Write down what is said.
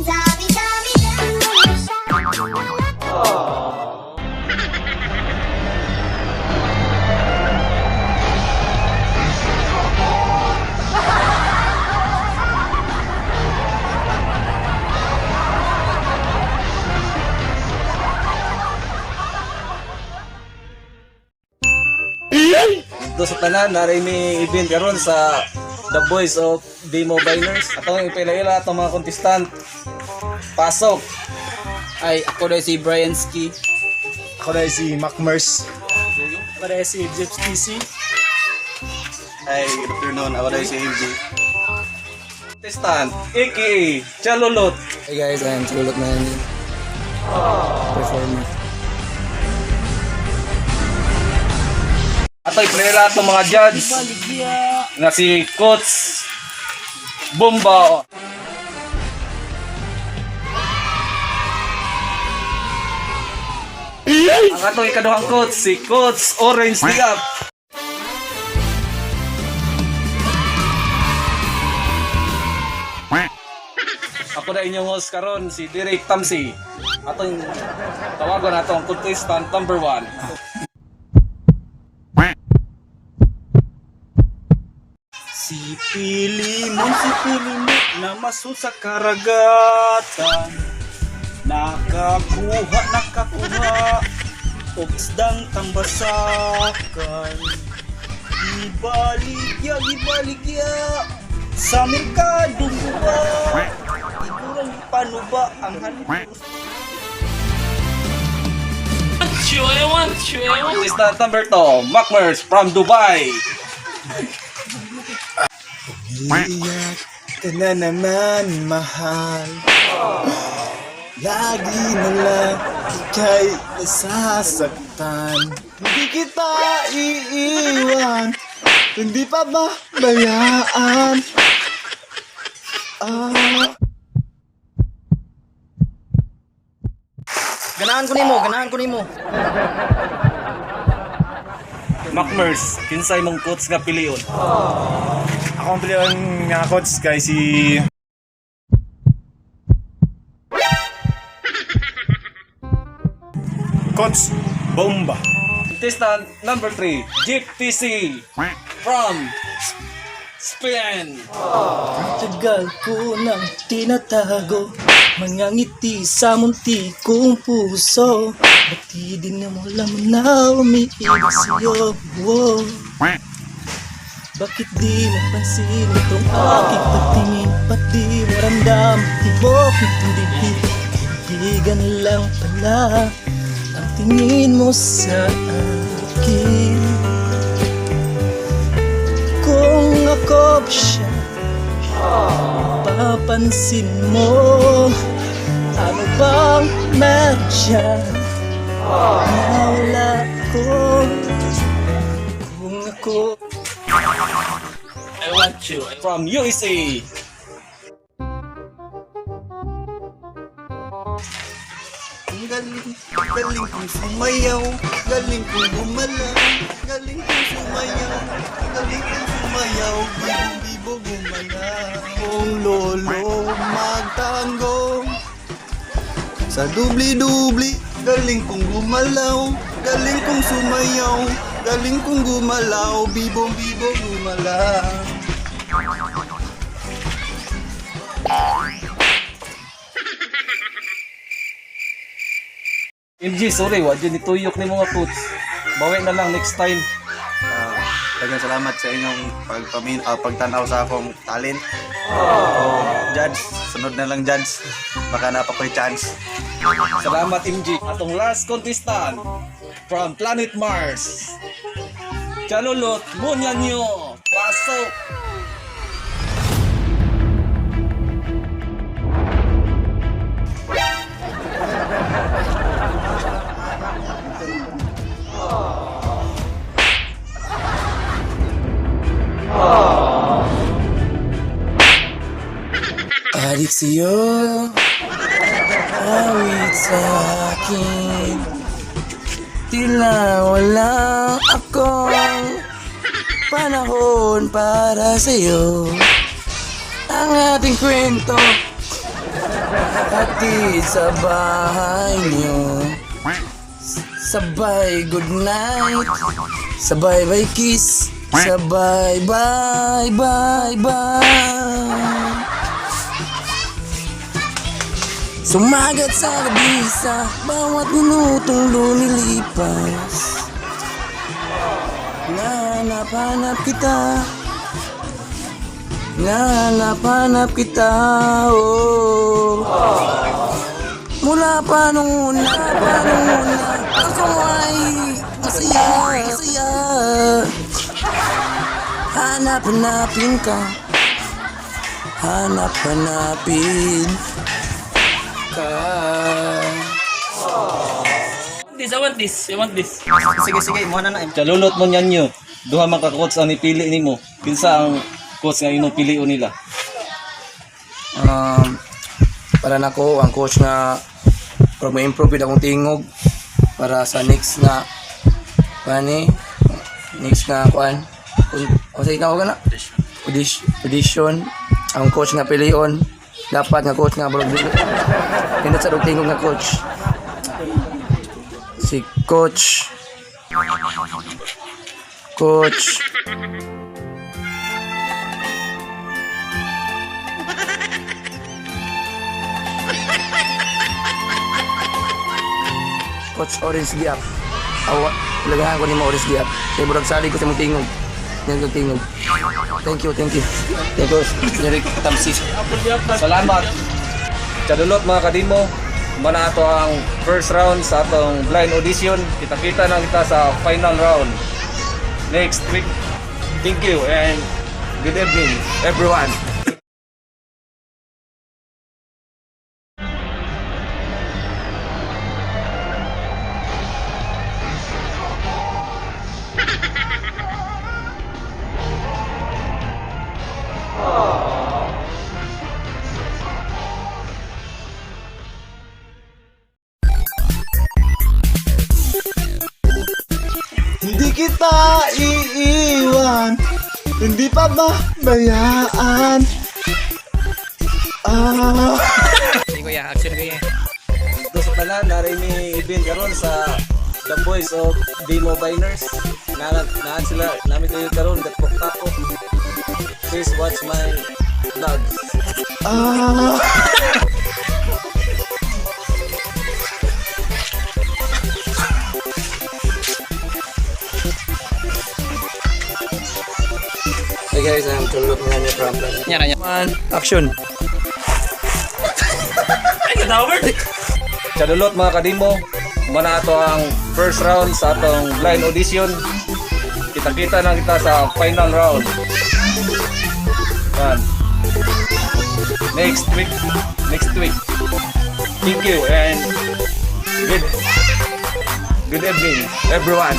Ito sa tanan, narin may event karon sa The Boys of Demo Biners. Atong ipilaila atong mga contestant. Pasok. Ay, ako na si Brian Ski. Ako na si Macmers. Ako na si Jeff TC. Ay, good afternoon. Ako na si MJ. Contestant, aka Chalulot. Hey guys, I'm Chulot na performer. Ato ipilaila atong mga judge nga si Coach Bomba. Ang atong ikaduhang coach, si Coach Orange Digap. Ako na inyong host karon, si Derek Tamsi. Atong tawagan nato ang contestant number 1. Sipili mo na masu sa karagatan. Nakakuha Ogsdang tambasakan. Gibaligya sa merkadong buwa. Igurang paano ba ang halos? Contestant number 2, Macmers from Dubai. Iyak ka na naman, mahal. Lagi na lang ika'y nasasaktan. Hindi kita iiwan, hindi pa babayaan. Ganahan ko nimo. Macmers, kinsay mong coach nga piliyon? Ako ang pilihan nga coach kay si Coach Bomba. Contestant number 3, Jeep TC from Spain. Tagal ko nang tinatago mga ngiti sa munti kong puso. Ba't di din mo alam na umiibig sa'yo? Wow. Bakit di napansin itong aking pagtingin? Ba't di mo ramdam? Tibok itong dibdib. Kaibigan lang pala ang tingin mo sa akin. Kung ako ba siya, papansin mo ano bang meron siya na wala ko. Kung ako I want you from USA. Galing kong sumayaw, galing kong gumalaw, galing kong sumayaw, galing kong sumayaw, bibo gumalaw. Kung lolo magtanggong sa dubli-dubli, galing kong gumalaw, galing kong sumayaw, galing kong gumalaw, bibo gumalaw. MG, sorry, wad yun ituyok ni mga coach. Bawi na lang next time. Daghang salamat sa inyong pagtanaw sa akong talent. Judge, sunod na lang judge. Baka napakoy chance. Salamat MG. Atong last contestant from planet Mars, Chalulot Munyanyo. Pasok. adik sa'yo, awit sa akin. Tila wala akong panahon para sa'yo. Ang ating kwento hatid sa bahay niyo. Sabay good night, sabay bye kiss, sabay bye bye bye. Sumagat sa gabi sa bawat minutong lumilipas. Nanap-hanap kita, nanap-hanap kita, oh. Mula pa nung una, ako ay masaya. Hanap-hanapin ka, hanap-hanapin ka. I want this. Sige, mo na na. Kalulot mo niyan nyo. Duha man ka coach ang ipili nimo. Kinsa ang coach nga imong pilion nila? Para nako ang coach nga para ma-improve akong tingog para sa next na next na kuan o sa ikaw na audition ang coach nga pilion dapat nga coach nga bro pindot sa tingog nga coach si coach Coach Orange Giap. Lagahan ko ni mo Orange Giap. Kaya burag sali ko sa mong tingog. Tingog. Thank you. Derek Tamsis. Salamat. Kadulot mga kadimo. Mana ato ang first round sa atong blind audition. Kita-kita na kita sa final round next week. Thank you and good evening everyone. Hindi kita iiwan, hindi pa babayaan. Hindi ko ya, action ko ya. Ito sa tanan, narin ni event karon sa The Boys of Demo Biners. Naan sila, namin kayo karon gatpok-tapok. Please watch my vlogs. Hey guys, I'm tulog nga niya problem. Yan. Action. Kadulot mga kadimo, mana ato ang first round sa atong blind audition. Kita-kita na kita sa final round. Yan. Next week. Thank you and good evening everyone.